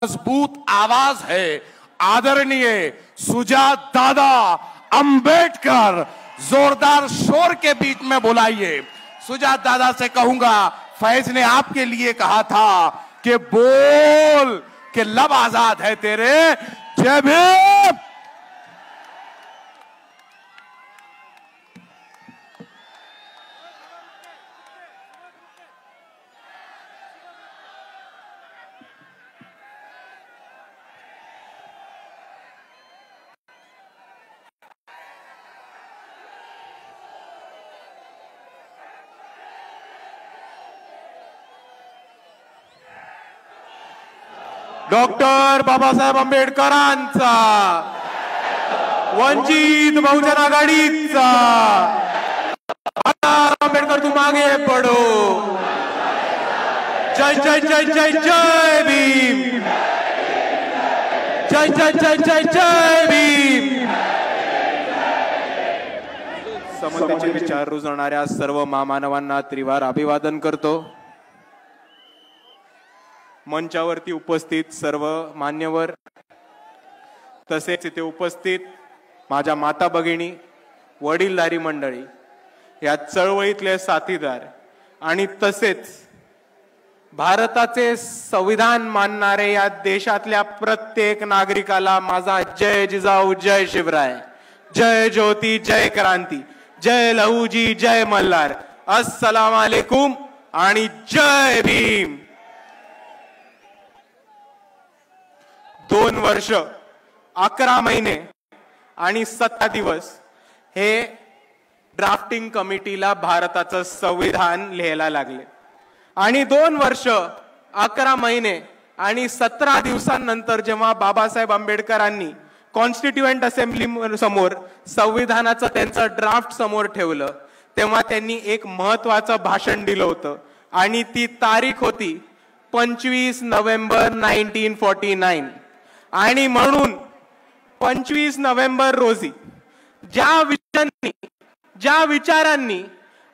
मजबूत आवाज है आदरणीय सुजात दादा अंबेडकर, जोरदार शोर के बीच में बुलाइए। सुजात दादा से कहूंगा, फैज ने आपके लिए कहा था कि बोल कि लब आजाद है तेरे। जय भीम। डॉक्टर बाबासाहेब आंबेडकरांचा, वंचित बहुजन आघाडीचा, आंबेडकर तुम आगे पढ़ो। जय जय जय जय जय भीम, जय जय जय जय जय भीम। समतेचे विचार रुजवणाऱ्या सर्व महामानवांना त्रिवार अभिवादन करतो। मंचावरती उपस्थित सर्व मान्यवर, तसेच इथे उपस्थित माझ्या माता भगिनी, वडीलधारी मंडळी, या चळवळीतले साथीदार आणि तसेच भारताचे संविधान मानणारे या देशातल्या प्रत्येक नागरिकाला माझा जय जिजाऊ, जय शिवराय, जय ज्योती, जय क्रांती, जय लहूजी, जय मल्हार, अस्सलाम वालेकुम आणि जय भीम। 2 वर्ष 11 महिने आणि 17 दिवस हे ड्राफ्टिंग कमिटीला भारताचं संविधान लिहायला लागले आणि 2 वर्ष 11 महिने आणि 17 दिवसांनंतर जेव्हा बाबासाहेब आंबेडकरांनी कॉन्स्टिट्यूएंट असेंब्ली समोर संविधानाचं त्यांचं ड्राफ्ट समोर ठेवलं, तेव्हा त्यांनी एक महत्त्वाचं भाषण दिलं होतं आणि ती तारीख होती 25 नोव्हेंबर 1949। आणि म्हणून 25 नोव्हेंबर रोजी ज्या विजननी, ज्या विचारांनी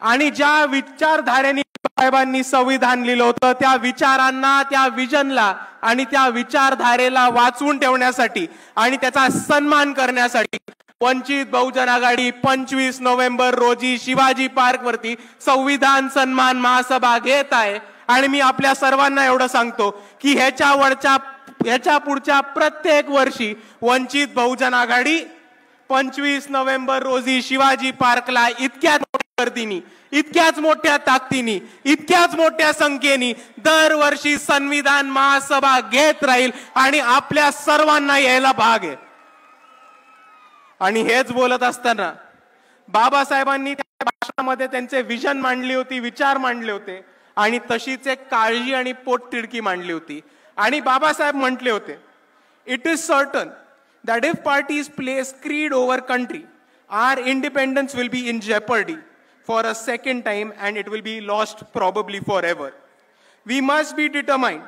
आणि ज्या विचारधारेने साहेबांनी संविधान लिहिलं होतं, त्या विचारांना, त्या विजनला आणि त्या विचारधारेला वाचवून ठेवण्यासाठी आणि त्याचा सन्मान करण्यासाठी वंचित बहुजन आघाडी 25 नोव्हेंबर रोजी शिवाजी पार्क वरती संविधान सन्मान महासभा घेत आहे। आणि मी आपल्या सर्वांना एवढं सांगतो की ह्याच्या पुढच्या प्रत्येक वर्षी वंचित बहुजन आघाडी 25 नोव्हेंबर रोजी शिवाजी पार्कला इतक्याच मोठ्या गर्दीनी, इतक्याच मोठ्या ताकदीनी, इतक्याच मोठ्या संख्येने दरवर्षी संविधान महासभा घेत राहील आणि आपल्या सर्वांना यायला भाग आहे। आणि हेच बोलत असताना बाबासाहेबांनी त्या भाषणामध्ये त्यांचे विजन मांडली होती, विचार मांडले होते आणि तशीच एक काळजी आणि पोटतिडकी मांडली होती। आणि बाबासाहेब म्हटले होते, it is certain that if parties place creed over country, our independence will be in jeopardy for a second time and it will be lost probably forever. We must be determined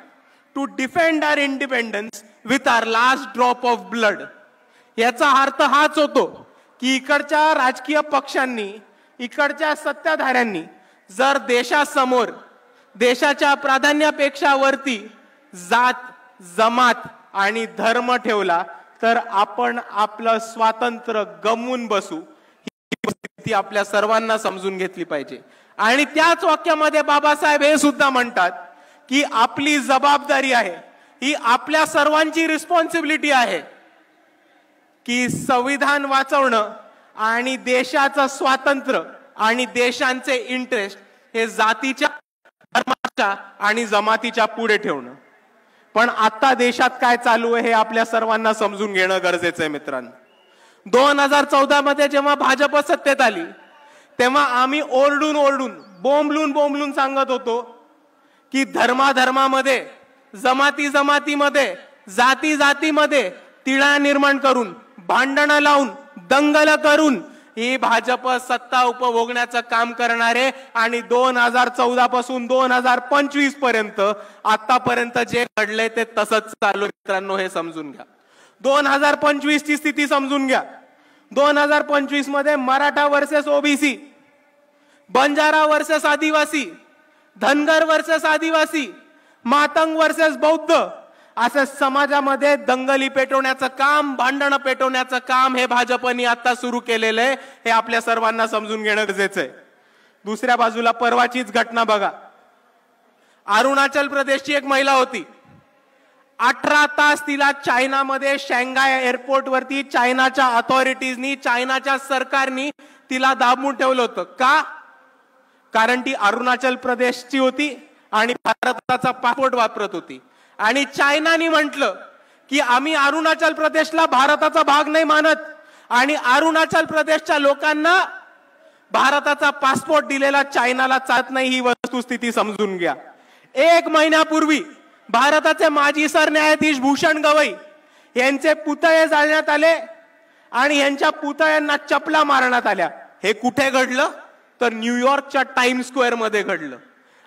to defend our independence with our last drop of blood. याचा अर्थ हाच होतो की इकडच्या राजकीय पक्षांनी, इकडच्या सत्ताधाऱ्यांनी जर देशासमोर देशाच्या प्राधान्यापेक्षा वरती जात, जमात आणि धर्म ठेवला तर आपण आपलं स्वातंत्र्य गमवून बसू। ही परिस्थिती आपल्या सर्वांना समजून घेतली पाहिजे। आणि त्याच वाक्यामध्ये बाबासाहेब हे सुद्धा म्हणतात की आपली जबाबदारी आहे, ही आपल्या सर्वांची रिस्पॉन्सिबिलिटी आहे की संविधान वाचवणं आणि देशाचं स्वातंत्र्य आणि देशांचे इंटरेस्ट हे जातीच्या, धर्माच्या आणि जमातीच्या पुढे ठेवणं। पण आता देशात काय चालू आहे हे आपल्या सर्वांना समजून घेणं गरजेचं आहे मित्रांनो। 2014 मध्ये जेव्हा भाजप सत्तेत आली तेव्हा आम्ही ओरडून ओरडून, बोंबलून सांगत होतो की धर्मामध्ये, जमाती जमातीमध्ये, जाती जातीमध्ये तिढा निर्माण करून, भांडणं लावून, दंगल करून ही भाजप सत्ता उपभोगण्याचं काम करणारे आणि 2014 पासून 2025 पर्यंत आतापर्यंत जे घडले ते तसंच चालू मित्रांनो, हे समजून घ्या। 2025 ची स्थिती समजून घ्या। 2025 मध्ये Maratha versus OBC, Banjara versus आदिवासी, धनगर वर्सेस आदिवासी, मातंग वर्सेस बौद्ध असं समाजामध्ये दंगली पेटवण्याचं काम, भांडणं पेटवण्याचं काम हे भाजपने आता सुरू केलेलं आहे, हे आपल्या सर्वांना समजून घेणं गरजेचं आहे. दुसऱ्या बाजूला परवाचीच घटना बघा. अरुणाचल प्रदेशची एक महिला होती. 18 तास तिला चायनामध्ये शांघाय एअरपोर्ट वरती चायनाच्या अथॉरिटीजनी, चायनाच्या सरकारनी तिला दाबून ठेवलं होतं. का? कारण ती अरुणाचल प्रदेशची होती आणि भारताचा पासपोर्ट वापरत होती. आणि चायनाने म्हटलं की आम्ही अरुणाचल प्रदेशला भारताचा भाग नाही मानत आणि अरुणाचल प्रदेशच्या लोकांना भारताचा पासपोर्ट दिलेला चायनाला चालत नाही. ही वस्तुस्थिती समजून घ्या. 1 महिन्यापूर्वी भारताचे माजी सरन्यायाधीश भूषण गवई यांचे पुतळे जाळण्यात आले आणि यांच्या पुतळ्यांना चपला मारण्यात आल्या. हे कुठे घडलं? तर न्यूयॉर्कच्या टाइम्स स्क्वेअर मध्ये घडलं.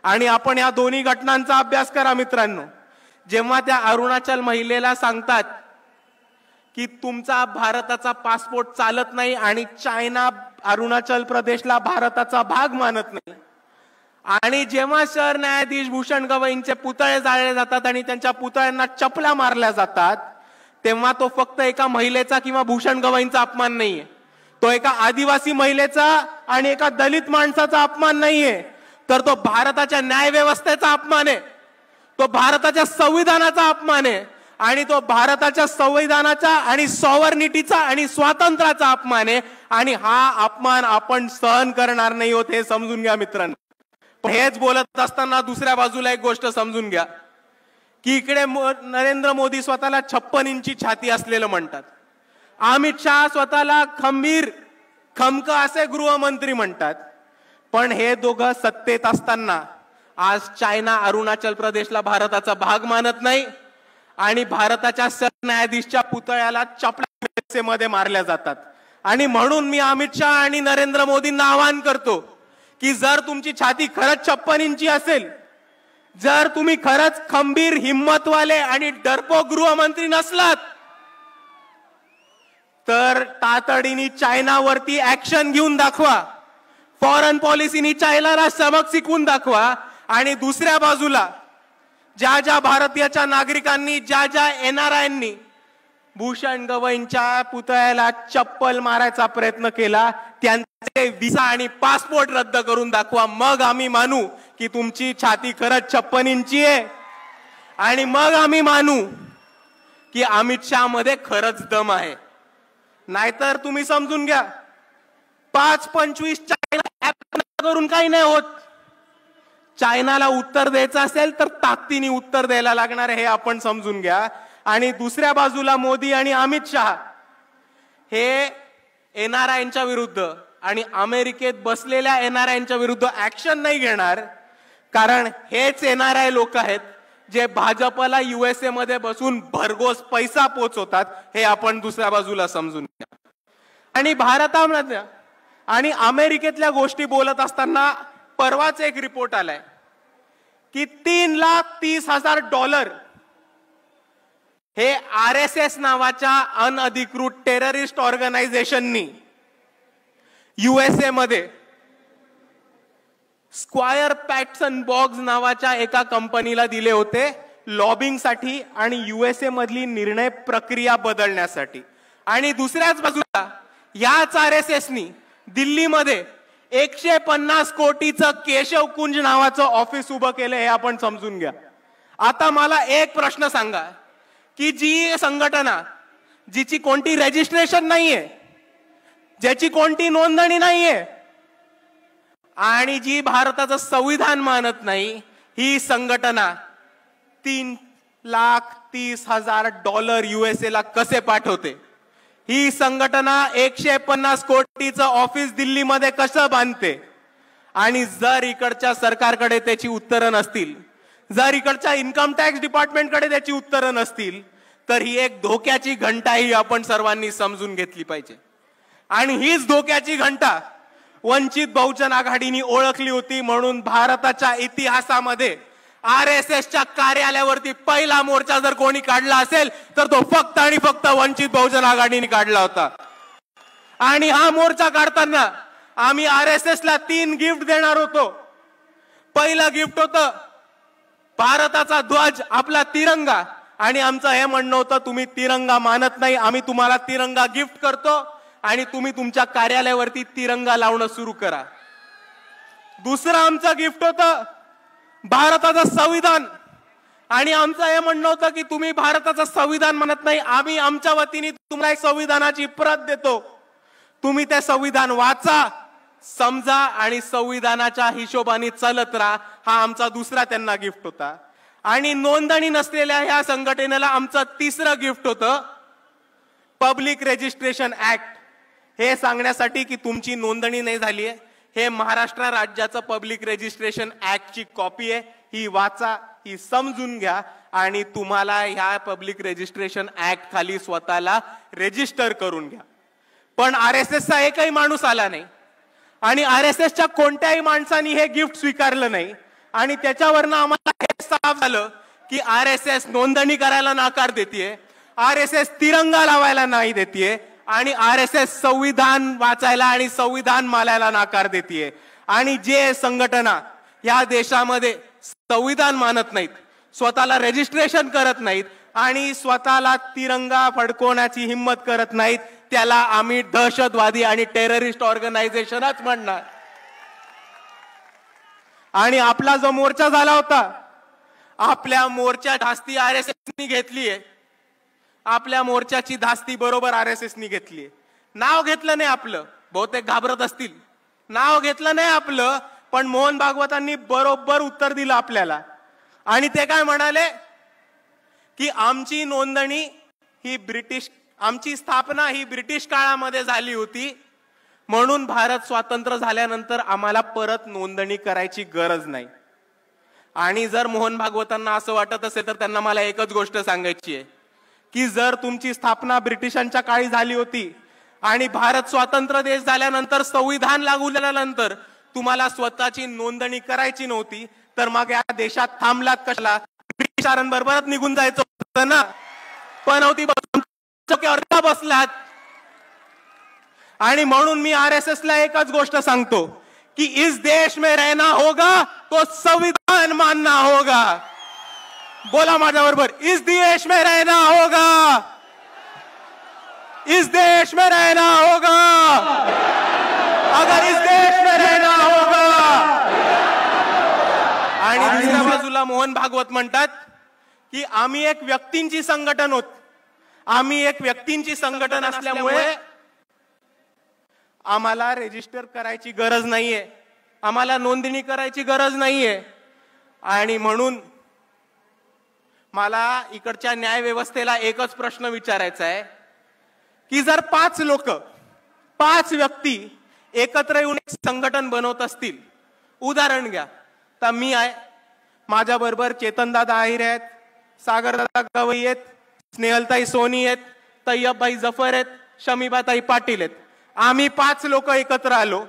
आणि आपण या दोन्ही घटनांचा अभ्यास करा मित्रांनो. जेव्हा त्या अरुणाचल महिलेला सांगतात की तुमचा भारताचा पासपोर्ट चालत नाही आणि चायना अरुणाचल प्रदेशला भारताचा भाग मानत नाही, आणि जेव्हा सरन्यायाधीश भूषण गवईंचे पुतळे जाळले जातात आणि त्यांच्या पुतळ्यांना चपला मारल्या जातात, तेव्हा तो फक्त एका महिलेचा किंवा भूषण गवईंचा अपमान नाहीये, तो एका आदिवासी महिलेचा आणि एका दलित माणसाचा अपमान नाहीये, तर तो भारताच्या न्याय व्यवस्थेचा अपमान आहे, तो भारताच्या संविधानाचा अपमान आहे आणि तो भारताच्या संविधानाचा आणि सॉव्हर्निटीचा आणि स्वातंत्र्याचा अपमान आहे. आणि हा अपमान आपण सहन करणार नाही होत, हे समजून घ्या मित्रांनो. पण हेच बोलत असताना दुसऱ्या बाजूला एक गोष्ट समजून घ्या की इकडे नरेंद्र मोदी स्वतःला 56 इंची छाती असलेलं म्हणतात. अमित शहा स्वतःला खंबीर खमक असे गृहमंत्री म्हणतात. पण हे दोघं सत्तेत असताना आज चायना अरुणाचल प्रदेशला भारताचा भाग मानत नाही आणि भारताच्या सरन्यायाधीशच्या पुतळ्याला चपला मारल्या जातात. आणि म्हणून मी अमित शहा आणि नरेंद्र मोदींना आवाहन करतो की जर तुमची छाती खरंच 56 इंची असेल, जर तुम्ही खरंच खंबीर हिम्मतवाले आणि डरपोक गृहमंत्री नसलात, तर तातडीने चायनावरती ऍक्शन घेऊन दाखवा. फॉरेन पॉलिसीनी चायनाला सबक शिकवून दाखवा. आणि दुसऱ्या बाजूला ज्या ज्या भारतीयाच्या नागरिकांनी, ज्या ज्या एनआरआयनी भूषण गवईंच्या पुतळ्याला चप्पल मारायचा प्रयत्न केला, त्यांचे व्हिसा आणि पासपोर्ट रद्द करून दाखवा. मग आम्ही मानू की तुमची छाती खरंच 56 इंची आहे आणि मग आम्ही मानू की अमित शहा मध्ये खरंच दम आहे. नाहीतर तुम्ही समजून घ्या, 5-25 चायना ऍप करून काही नाही होत. चायनाला उत्तर द्यायचं असेल तर ताकदीने उत्तर द्यायला लागणार, हे आपण समजून घ्या. आणि दुसऱ्या बाजूला मोदी आणि अमित शहा हे एनआरआयच्या विरुद्ध आणि अमेरिकेत बसलेल्या एनआरआयच्या विरुद्ध ऍक्शन नाही घेणार, कारण हेच एनआरआय लोक आहेत जे भाजपला युएसए मध्ये बसून भरघोस पैसा पोचवतात. हे आपण दुसऱ्या बाजूला समजून घ्या. आणि भारतामध्ये आणि अमेरिकेतल्या गोष्टी बोलत असताना परवाच एक रिपोर्ट आलाय की $3,30,000 हे आरएसएस नावाच्या अनधिकृत टेररिस्ट ऑर्गनायझेशननी युएसए मध्ये स्क्वायर पॅटसन बॉक्स नावाच्या एका कंपनीला दिले होते लॉबिंगसाठी आणि युएसए मधली निर्णय प्रक्रिया बदलण्यासाठी. आणि दुसऱ्याच बाजूला याच आरएसएसनी दिल्लीमध्ये 150 कोटीचं केशव कुंज नावाचं ऑफिस उभं केलं, हे आपण समजून घ्या. आता मला एक प्रश्न सांगा की जी संघटना जिची कोणती रजिस्ट्रेशन नाहीये, ज्याची कोणती नोंदणी नाहीये आणि जी भारताचं संविधान मानत नाही, ही संघटना $3,30,000 युएसए ला कसे पाठवते? ही संघटना 150 कोटीचं ऑफिस दिल्लीमध्ये कसं बांधते? आणि जर इकडच्या सरकारकडे त्याची उत्तरं नसतील, जर इकडच्या इन्कम टॅक्स डिपार्टमेंटकडे त्याची उत्तरं नसतील, तर ही एक धोक्याची घंटा ही आपण सर्वांनी समजून घेतली पाहिजे. आणि हीच धोक्याची घंटा वंचित बहुजन आघाडीने ओळखली होती. म्हणून भारताच्या इतिहासामध्ये आरएसएसच्या कार्यालयावरती पहिला मोर्चा जर कोणी काढला असेल तर तो फक्त आणि फक्त वंचित बहुजन आघाडीने काढला होता. आणि हा मोर्चा काढताना आम्ही आरएसएसला 3 गिफ्ट देणार होतो. पहिलं गिफ्ट होतं भारताचा ध्वज, आपला तिरंगा, आणि आमचं हे म्हणणं होतं तुम्ही तिरंगा मानत नाही, आम्ही तुम्हाला तिरंगा गिफ्ट करतो आणि तुम्ही तुमच्या कार्यालयावरती तिरंगा लावणं सुरू करा. दुसरं आमचं गिफ्ट होतं भारताचं संविधान आणि आमचं हे म्हणणं होतं की तुम्ही भारताचं संविधान म्हणत नाही, आम्ही आमच्या वतीने तुम्हाला संविधानाची प्रत देतो, तुम्ही ते संविधान वाचा, समजा आणि संविधानाच्या हिशोबाने चालत राहा. हा आमचा दुसरा त्यांना गिफ्ट होता. आणि नोंदणी नसलेल्या ह्या संघटनेला आमचं तिसरं गिफ्ट होतं पब्लिक रजिस्ट्रेशन ऍक्ट. हे सांगण्यासाठी की तुमची नोंदणी नाही झाली आहे, हे महाराष्ट्र राज्याचं पब्लिक रजिस्ट्रेशन ऍक्टची कॉपी आहे, ही वाचा, ही समजून घ्या आणि तुम्हाला ह्या पब्लिक रजिस्ट्रेशन ऍक्ट खाली स्वतःला रजिस्टर करून घ्या. पण आरएसएसचा एकही माणूस आला नाही आणि आरएसएसच्या कोणत्याही माणसाने हे गिफ्ट स्वीकारलं नाही आणि त्याच्यावरनं आम्हाला हे साफ झालं की आरएसएस नोंदणी करायला नकार देतेय, आरएसएस तिरंगा लावायला नाही देतेय आणि आरएसएस संविधान वाचायला आणि संविधान मालायला नकार देतेय. आणि जे संघटना या देशामध्ये संविधान मानत नाहीत, स्वतःला रजिस्ट्रेशन करत नाहीत आणि स्वतःला तिरंगा फडकवण्याची हिम्मत करत नाहीत, त्याला आम्ही दहशतवादी आणि टेररिस्ट ऑर्गनायझेशनच म्हणणार. आणि आपला जो मोर्चा झाला होता, आपल्या मोर्चा धास्ती आरएसएसनी घेतलीये, आपल्या मोर्चाची धास्ती बरोबर आरएसएसनी घेतलीये. नाव घेतलं नाही आपलं, बहुतेक घाबरत असतील, नाव घेतलं नाही आपलं, पण मोहन भागवतांनी बरोबर उत्तर दिलं आपल्याला. आणि ते काय म्हणाले की आमची नोंदणी ही आमची स्थापना ही ब्रिटिश काळामध्ये झाली होती, म्हणून भारत स्वातंत्र्य झाल्यानंतर आम्हाला परत नोंदणी करायची गरज नाही. आणि जर मोहन भागवतांना असं वाटत असेल तर त्यांना मला एकच गोष्ट सांगायची आहे की जर तुमची स्थापना ब्रिटिशांच्या काळी झाली होती आणि भारत स्वतंत्र देश झाल्यानंतर संविधान लागू झाल्यानंतर तुम्हाला स्वतःची नोंदणी करायची नव्हती, तर मग या देशात थांबलात कशाला? ब्रिटिशांबरोबरच निघून जायचं होतं ना. पण होती बसलात. आणि म्हणून मी आरएसएस ला एकच गोष्ट सांगतो कि इस देश में रहना होगा तो संविधान मानना होगा. बोला माझ्या बरोबर, इस देश में रहना होगा, इस देश में रहना होगा, अगर इस देश में रहना होगा. आणि दुसऱ्या बाजूला मोहन भागवत म्हणतात की आम्ही एक व्यक्तींची संघटन होत, आम्ही एक व्यक्तींची संघटन असल्यामुळे आम्हाला रजिस्टर करायची गरज नाहीये, आम्हाला नोंदणी करायची गरज नाहीये. आणि म्हणून मला इकडच्या न्याय व्यवस्थेला एकच प्रश्न विचारायचा आहे की जर 5 व्यक्ती एकत्र येऊन एक संघटन बनवत असतील, उदाहरण घ्या तर मी आहे, माझ्या बरोबर चेतनदादा आहिरे आहेत, सागरदादा गवई आहेत, स्नेहलताई सोनी आहेत, तय्यबभाई जफर आहेत, शमीबाताई पाटील आहेत. आम्ही 5 लोक एकत्र आलो,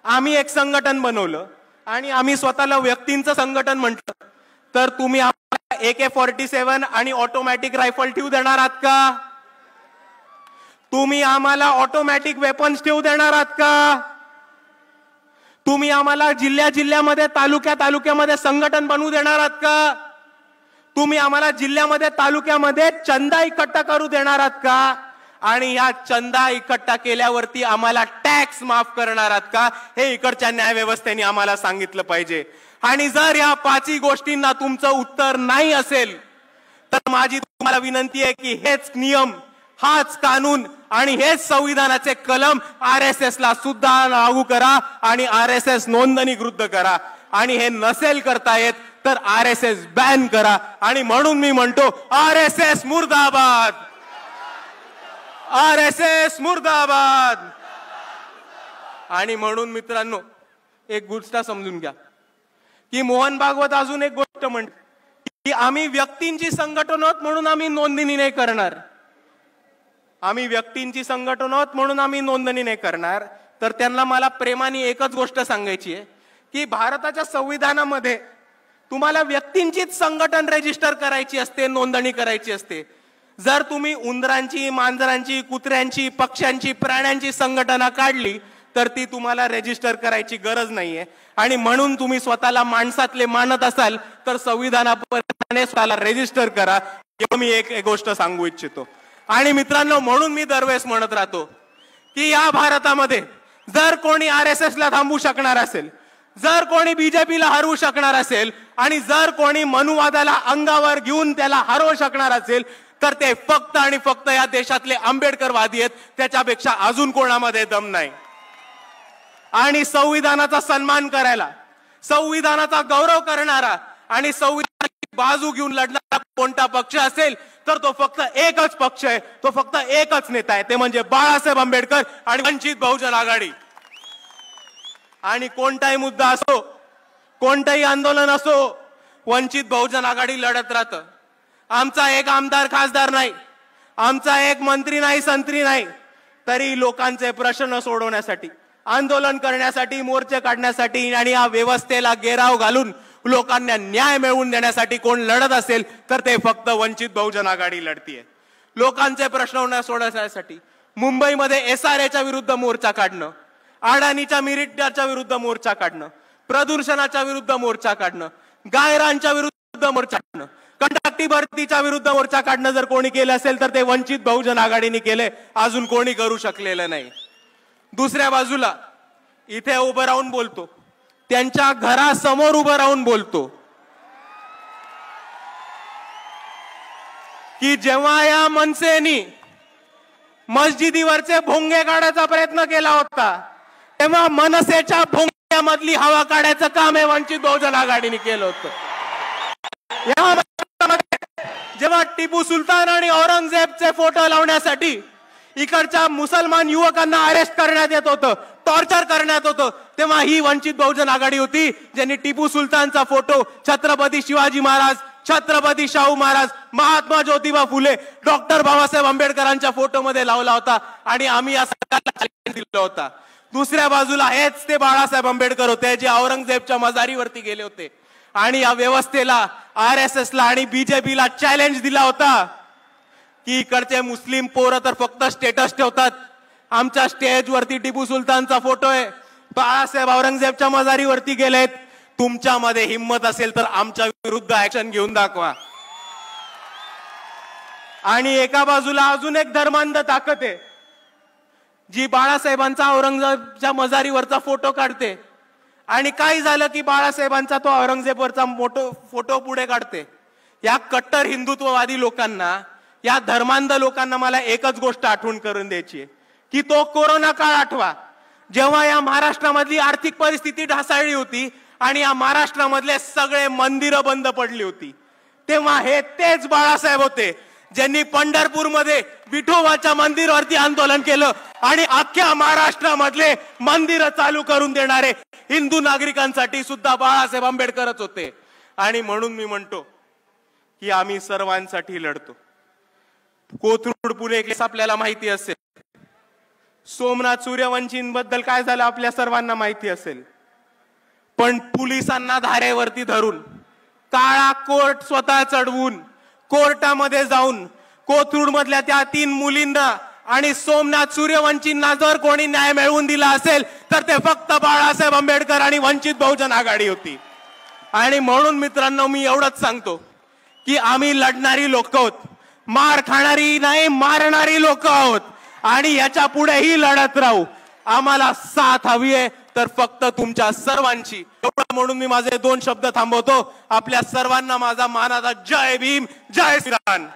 आम्ही एक संघटन बनवलं आणि आम्ही स्वतःला व्यक्तींचं संघटन म्हटलं, तर तुम्ही आम्हाला AK-47 आणि ऑटोमॅटिक रायफल ठेवू देणार आहात का? तुम्ही आम्हाला ऑटोमॅटिक वेपन्स ठेवू देणार आहात का? तुम्ही आम्हाला जिल्ह्यामध्ये तालुक्यामध्ये संघटन बनवू देणार आहात का? तुम्ही आम्हाला जिल्ह्यामध्ये तालुक्यामध्ये चंदा इकट्ठा करू देणार आहात का? आणि या चंदा इकट्ठा केल्यावरती आम्हाला टॅक्स माफ करणार आहात का? हे इकडच्या न्याय व्यवस्थेने आम्हाला सांगितलं पाहिजे. आणि जर या 5 गोष्टींना तुमचं उत्तर नाही असेल तर माझी तुम्हाला विनंती आहे की हेच नियम, हाच कानून आणि हेच संविधानाचे कलम आरएसएस ला सुद्धा लागू करा आणि आरएसएस नोंदणी विरुद्ध करा. आणि हे नसेल करता येत तर आरएसएस बॅन करा. आणि म्हणून मी म्हणतो आरएसएस मुर्दाबाद, आरएसएस मुर्दाबाद. आणि म्हणून मित्रांनो एक गोष्ट समजून घ्या की मोहन भागवत अजून एक गोष्ट म्हणतात की आम्ही व्यक्तींची संघटन आहोत म्हणून आम्ही नोंदणी नाही करणार, आम्ही व्यक्तींची संघटन आहोत म्हणून आम्ही नोंदणी नाही करणार. तर त्यांना मला प्रेमाने एकच गोष्ट सांगायची आहे की भारताच्या संविधानामध्ये तुम्हाला व्यक्तींचीच संघटन रजिस्टर करायची असते, नोंदणी करायची असते. जर तुम्ही उंदरांची, मांजरांची, कुत्र्यांची, पक्ष्यांची, प्राण्यांची संघटना काढली तर ती तुम्हाला रजिस्टर करायची गरज नाहीये. आणि म्हणून तुम्ही स्वतःला माणसातले मानत असाल तर संविधानाप्रमाणे स्वतःला रजिस्टर करा. मी एक गोष्ट सांगू इच्छितो. आणि मित्रांनो, म्हणून मी दरवेळेस म्हणत राहतो की या भारतामध्ये जर कोणी RSS ला थांबू शकणार असेल, जर कोणी बीजेपीला हरवू शकणार असेल आणि जर कोणी मनुवादाला अंगावर घेऊन त्याला हरवू शकणार असेल तर ते फक्त आणि फक्त या देशातले आंबेडकरवादी आहेत. त्याच्यापेक्षा अजून कोणामध्ये दम नाही. आणि संविधानाचा सन्मान करायला, संविधानाचा गौरव करणारा आणि संविधानाची बाजू घेऊन लढणारा कोणता पक्ष असेल तर तो फक्त एकच पक्ष आहे, तो फक्त एकच नेता आहे, ते म्हणजे बाळासाहेब आंबेडकर आणि वंचित बहुजन आघाडी. आणि कोणताही मुद्दा असो, कोणताही आंदोलन असो, वंचित बहुजन आघाडी लढत राहतं. आमचा एक आमदार खासदार नाही, आमचा एक मंत्री नाही, संत्री नाही, तरी लोकांचे प्रश्न सोडवण्यासाठी, आंदोलन करण्यासाठी, मोर्चे काढण्यासाठी आणि या व्यवस्थेला घेराव घालून लोकांना न्याय मिळवून देण्यासाठी कोण लढत असेल तर ते फक्त वंचित बहुजन आघाडी लढतीये. लोकांचे प्रश्न सोडवण्यासाठी मुंबईमध्ये SRAच्या विरुद्ध मोर्चा काढणं, अडाणीच्या मिरिटाच्या विरुद्ध मोर्चा काढणं, प्रदूषणाच्या विरुद्ध मोर्चा काढणं, गायरांच्या विरुद्ध मोर्चा काढणं, कंत्राटी भरतीच्या विरुद्ध मोर्चा काढणं जर कोणी केलं असेल तर ते वंचित बहुजन आघाडीने केले. अजून कोणी करू शकलेलं नाही. दुसऱ्या बाजूला इथे उभं राहून बोलतो, त्यांच्या घरासमोर उभं राहून बोलतो की जेव्हा या मनसेनी मस्जिदीवरचे भोंगे काढायचा प्रयत्न केला होता तेव्हा मनसेच्या भोंग्यामधली हवा काढायचं काम हे वंचित बहुजन आघाडीने केलं होतं. जेव्हा टिपू सुलतान आणि औरंगजेबचे फोटो लावण्यासाठी इकडच्या मुसलमान युवकांना अरेस्ट करण्यात येत होतं, टॉर्चर करण्यात होतं, तेव्हा ही वंचित बहुजन आघाडी होती ज्यांनी टिपू सुलतानचा फोटो छत्रपती शिवाजी महाराज, छत्रपती शाहू महाराज, महात्मा ज्योतिबा फुले, डॉक्टर बाबासाहेब आंबेडकरांच्या फोटो मध्ये लावला होता आणि आम्ही या सरकारला चॅलेंज दिला होता. दुसऱ्या बाजूला हेच ते बाळासाहेब आंबेडकर होते जे औरंगजेबच्या मजारीवरती गेले होते आणि या व्यवस्थेला, RSS ला आणि बीजेपीला चॅलेंज दिला होता की इकडचे मुस्लिम पोरं तर फक्त स्टेटस ठेवतात, आमच्या स्टेजवरती टिपू सुलतानचा फोटो आहे, बाळासाहेब औरंगजेबच्या मजारीवरती गेलेत, तुमच्यामध्ये हिम्मत असेल तर आमच्या विरुद्ध ऍक्शन घेऊन दाखवा. आणि एका बाजूला अजून एक धर्मांध ताकद आहे जी बाळासाहेबांचा औरंगजेबच्या मजारीवरचा फोटो काढते आणि काय झालं की बाळासाहेबांचा तो औरंगजेबवरचा फोटो पुढे काढते. या कट्टर हिंदुत्ववादी लोकांना, या धर्मांध लोकांना मला एकच गोष्ट आठवण करून द्यायची आहे की तो कोरोना काळ आठवा, जेव्हा या महाराष्ट्रामधली आर्थिक परिस्थिती ढासळली होती आणि या महाराष्ट्रामधले सगळे मंदिरं बंद पडली होती. तेव्हा हे तेच बाळासाहेब होते ज्यांनी पंढरपूरमध्ये विठोबाच्या मंदिरावरती आंदोलन केलं आणि अख्ख्या महाराष्ट्रामधले मंदिरं चालू करून देणारे हिंदू नागरिकांसाठी सुद्धा बाळासाहेब आंबेडकरच होते. आणि म्हणून मी म्हणतो की आम्ही सर्वांसाठी लढतो. कोथरूड पुणे केस आपल्याला माहिती असेल, सोमनाथ सूर्यवंशींबद्दल काय झालं आपल्या सर्वांना माहिती असेल, पण पोलिसांना धारेवरती धरून, काळा कोर्ट स्वतः चढवून, कोर्टामध्ये जाऊन कोथरूड मधल्या त्या 3 मुलींना आणि सोमनाथ सूर्यवंशींना जर कोणी न्याय मिळवून दिला असेल तर ते फक्त बाळासाहेब आंबेडकर आणि वंचित बहुजन आघाडी होती. आणि म्हणून मित्रांनो, मी एवढंच सांगतो की आम्ही लढणारी लोक आहोत, मार खाणारी नाही, मारणारी लोक आहोत आणि याच्या पुढेही लढत राहू. आम्हाला साथ हवी आहे तर फक्त तुमच्या सर्वांची. एवढं म्हणून मी माझे 2 शब्द थांबवतो. आपल्या सर्वांना माझा मानाचा जय भीम, जय श्रीराम.